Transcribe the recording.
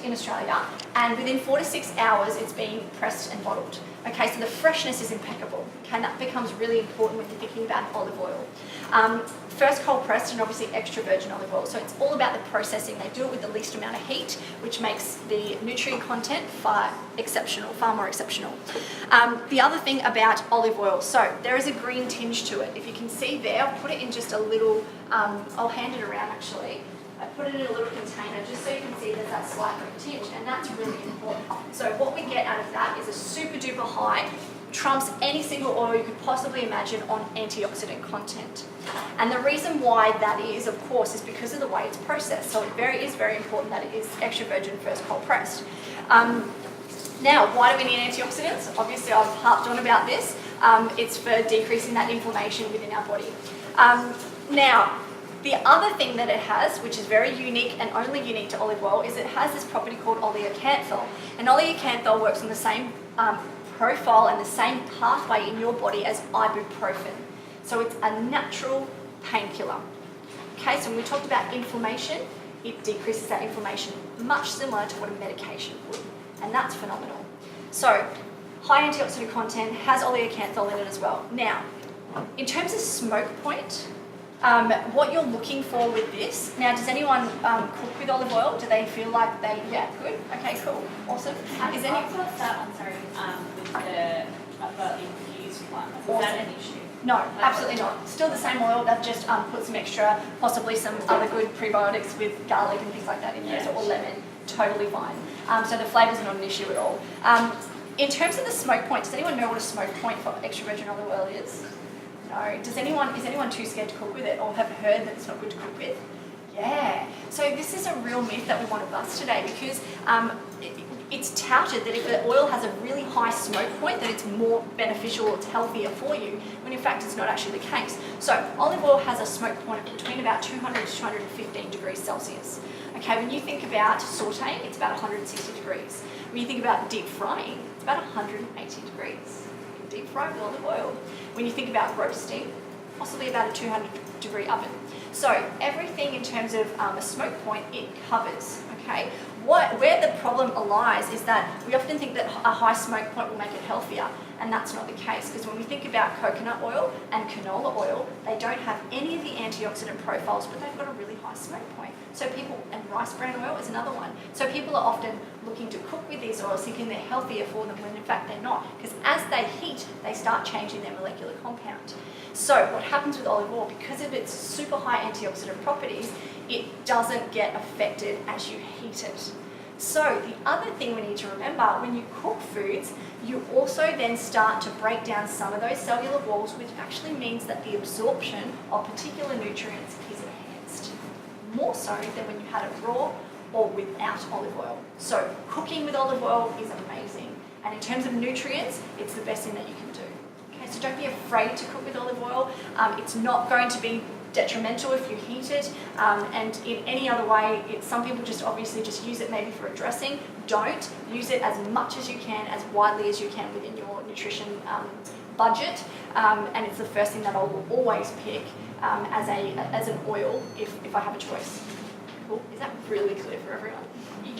in Australia, and within 4 to 6 hours it's being pressed and bottled. Okay, so the freshness is impeccable. Okay, and that becomes really important when you're thinking about olive oil. First cold pressed and obviously extra virgin olive oil. So it's all about the processing. They do it with the least amount of heat, which makes the nutrient content far more exceptional. The other thing about olive oil, so there is a green tinge to it. If you can see there, I'll put it in just a little, I'll hand it around actually. I put it in a little container just so you can see there's that slight green tinge, and that's really important. So what we get out of that is a super duper high, trumps any single oil you could possibly imagine on antioxidant content. And the reason why that is, of course, is because of the way it's processed. So it is very important that it is extra virgin first cold pressed. Now, why do we need antioxidants? Obviously, I've harped on about this. It's for decreasing that inflammation within our body. Now, the other thing that it has, which is very unique and only unique to olive oil, is it has this property called oleocanthal. And oleocanthal works on the same profile and the same pathway in your body as ibuprofen. So it's a natural painkiller. Okay, so when we talked about inflammation, it decreases that inflammation, much similar to what a medication would. And that's phenomenal. So, high antioxidant content, has oleocanthal in it as well. Now, in terms of smoke point, what you're looking for with this, now does anyone cook with olive oil? Do they feel like they, yeah, good? Okay, cool, awesome. Is any of that, with the infused one? Is that an issue? No, absolutely not. Still the same oil, they've just put some extra, possibly some other good prebiotics with garlic and things like that in there, or lemon, totally fine. So the flavour's not an issue at all. In terms of the smoke point, does anyone know what a smoke point for extra virgin olive oil is? No. Is anyone too scared to cook with it or have heard that it's not good to cook with? Yeah. So this is a real myth that we want to bust today, because it's touted that if the oil has a really high smoke point, that it's more beneficial, it's healthier for you, when in fact it's not actually the case. So olive oil has a smoke point of between about 200 to 215 degrees Celsius. Okay, when you think about sauteing, it's about 160 degrees. When you think about deep frying, it's about 180 degrees. Deep fry with olive oil. When you think about roasting, possibly about a 200 degree oven. So everything in terms of a smoke point, it covers, okay? Where the problem lies is that we often think that a high smoke point will make it healthier, and that's not the case, because when we think about coconut oil and canola oil, they don't have any of the antioxidant profiles, but they've got a really high smoke point. So and rice bran oil is another one. So people are often looking to cook with these oils thinking they're healthier for them, when in fact they're not, because as they heat, they start changing their molecular compound. So what happens with olive oil, because of its super high antioxidant properties, it doesn't get affected as you heat it. So the other thing we need to remember, when you cook foods, you also then start to break down some of those cellular walls, which actually means that the absorption of particular nutrients is enhanced, more so than when you had it raw or without olive oil. So cooking with olive oil is amazing. And in terms of nutrients, it's the best thing that you can do. Okay, so don't be afraid to cook with olive oil. It's not going to be detrimental if you heat it, and in any other way, some people just obviously just use it maybe for a dressing. Don't use it as much as you can, as widely as you can within your nutrition budget, and it's the first thing that I will always pick as an oil if I have a choice. Cool. Is that really clear for everyone? You